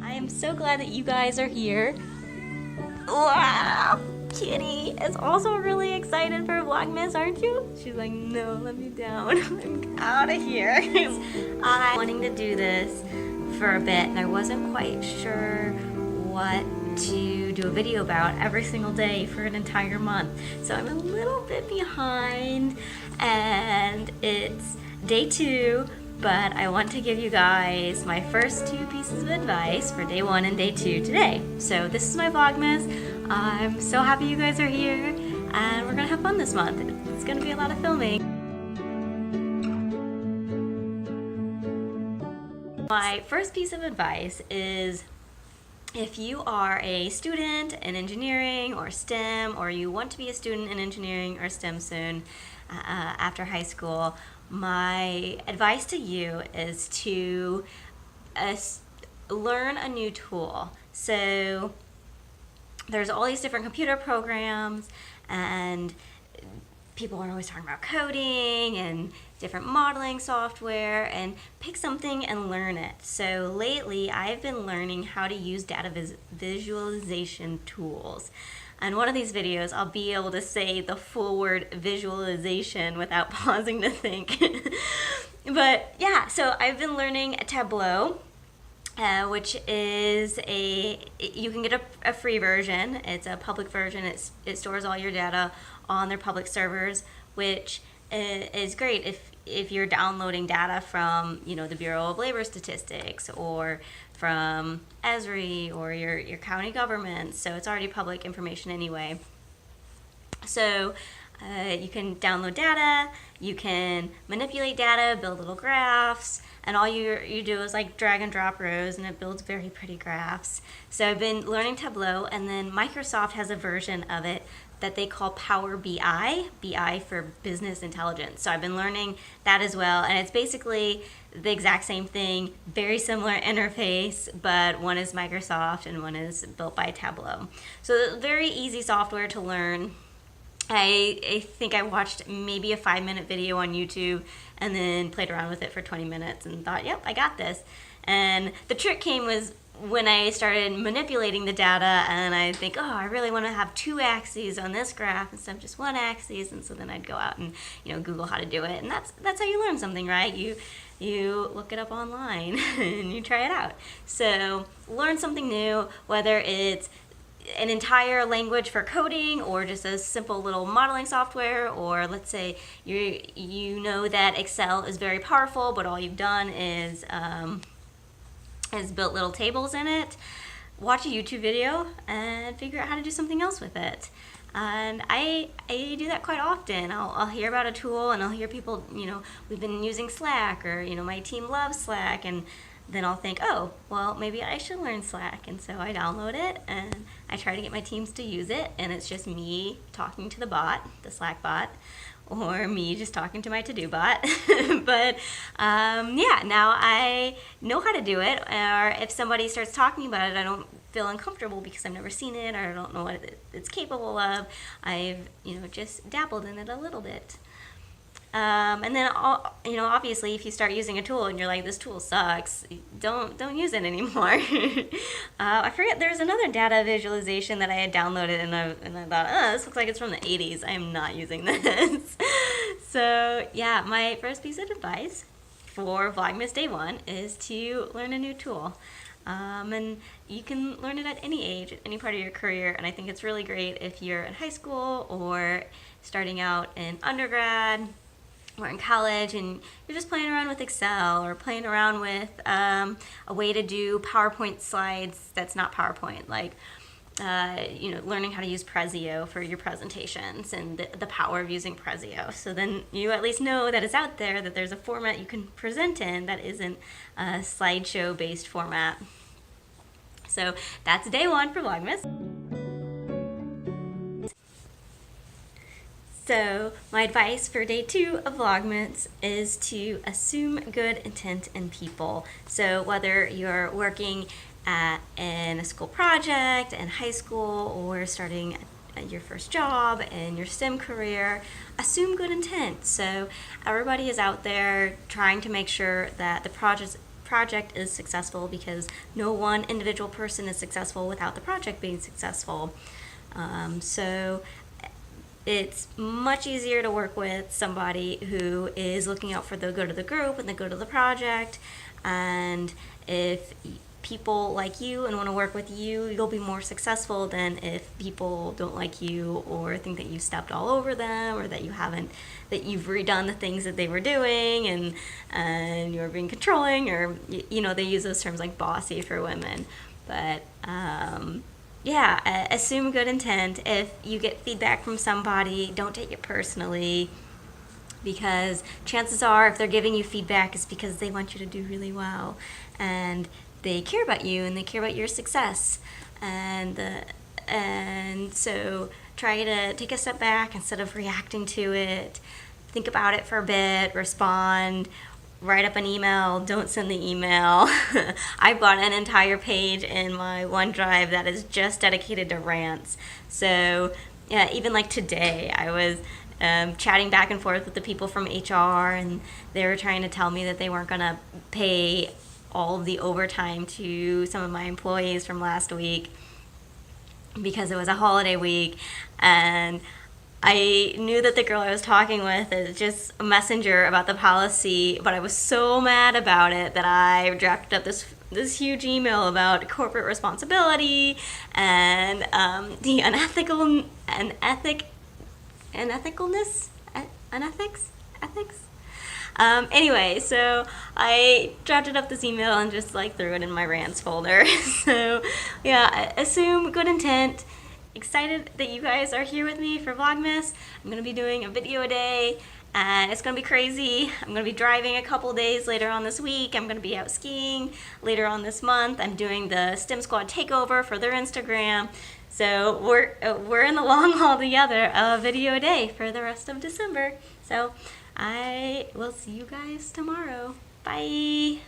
I am so glad that you guys are here. Wow! Kitty is also really excited for Vlogmas, aren't you? She's like, no, let me down. I'm out of here. I'm wanting to do this for a bit, and I wasn't quite sure what to do a video about every single day for an entire month. So I'm a little bit behind, and it's day 2. But I want to give you guys my first 2 pieces of advice for day 1 and day 2 today. So this is my Vlogmas. I'm so happy you guys are here, and we're gonna have fun this month. It's gonna be a lot of filming. My first piece of advice is, if you are a student in engineering or STEM, or you want to be a student in engineering or STEM soon after high school, my advice to you is to learn a new tool. So there's all these different computer programs, and people are always talking about coding and different modeling software, and pick something and learn it. So lately I've been learning how to use data visualization tools. And one of these videos, I'll be able to say the full word visualization without pausing to think. But yeah, so I've been learning Tableau, which is you can get a free version. It's a public version. It stores all your data on their public servers, which is great if you're downloading data from, the Bureau of Labor Statistics or from Esri or your county government. So it's already public information anyway. So you can download data, you can manipulate data, build little graphs, and all you do is like drag and drop rows, and it builds very pretty graphs. So I've been learning Tableau, and then Microsoft has a version of it that they call Power BI for business intelligence. So I've been learning that as well, and it's basically the exact same thing, very similar interface, but one is Microsoft and one is built by Tableau. So very easy software to learn. I think I watched maybe a 5-minute video on YouTube and then played around with it for 20 minutes and thought, yep, I got this. And the trick was when I started manipulating the data, and I think, oh, I really want to have 2 axes on this graph instead of just 1 axis, and so then I'd go out and Google how to do it, and that's how you learn something, right? You look it up online and you try it out. So learn something new, whether it's an entire language for coding or just a simple little modeling software, or let's say you know that Excel is very powerful, but all you've done is built little tables in it. Watch a YouTube video and figure out how to do something else with it. And I do that quite often. I'll hear about a tool, and I'll hear people, we've been using Slack, or my team loves Slack, and then I'll think, oh, well, maybe I should learn Slack. And so I download it and I try to get my teams to use it, and it's just me talking to the bot, the Slack bot, or me just talking to my to-do bot. But yeah, now I know how to do it, or if somebody starts talking about it, I don't feel uncomfortable because I've never seen it, or I don't know what it's capable of. I've just dabbled in it a little bit. And then, obviously, if you start using a tool and you're like, this tool sucks, don't use it anymore. I forget, there's another data visualization that I had downloaded, and I thought, oh, this looks like it's from the 80s. I am not using this. So, yeah, my first piece of advice for Vlogmas Day 1 is to learn a new tool. And you can learn it at any age, at any part of your career, and I think it's really great if you're in high school or starting out in undergrad or in college, and you're just playing around with Excel, or playing around with a way to do PowerPoint slides that's not PowerPoint, like learning how to use Prezio for your presentations, and the power of using Prezio. So then you at least know that it's out there, that there's a format you can present in that isn't a slideshow-based format. So that's day 1 for Vlogmas. So my advice for day 2 of Vlogmas is to assume good intent in people. So whether you're working in a school project, in high school, or starting your first job in your STEM career, assume good intent. So everybody is out there trying to make sure that the project is successful, because no one individual person is successful without the project being successful. So it's much easier to work with somebody who is looking out for the good of the group and the good of the project. And if people like you and want to work with you, you'll be more successful than if people don't like you or think that you stepped all over them, or that you've redone the things that they were doing, and you're being controlling, or they use those terms like bossy for women. But yeah, assume good intent. If you get feedback from somebody, don't take it personally, because chances are if they're giving you feedback, it's because they want you to do really well, and they care about you and they care about your success. And so try to take a step back instead of reacting to it. Think about it for a bit, respond, write up an email, don't send the email. I've got an entire page in my OneDrive that is just dedicated to rants. So yeah, even like today, I was chatting back and forth with the people from HR, and they were trying to tell me that they weren't going to pay all of the overtime to some of my employees from last week because it was a holiday week. And I knew that the girl I was talking with is just a messenger about the policy, but I was so mad about it that I drafted up this huge email about corporate responsibility and the ethics. Anyway, so I drafted up this email and just threw it in my rants folder. So yeah, assume good intent. Excited that you guys are here with me for Vlogmas. I'm going to be doing a video a day, and it's going to be crazy. I'm going to be driving a couple days later on this week. I'm going to be out skiing later on this month. I'm doing the STEM Squad takeover for their Instagram. So we're in the long haul together, a video a day for the rest of December. So I will see you guys tomorrow. Bye.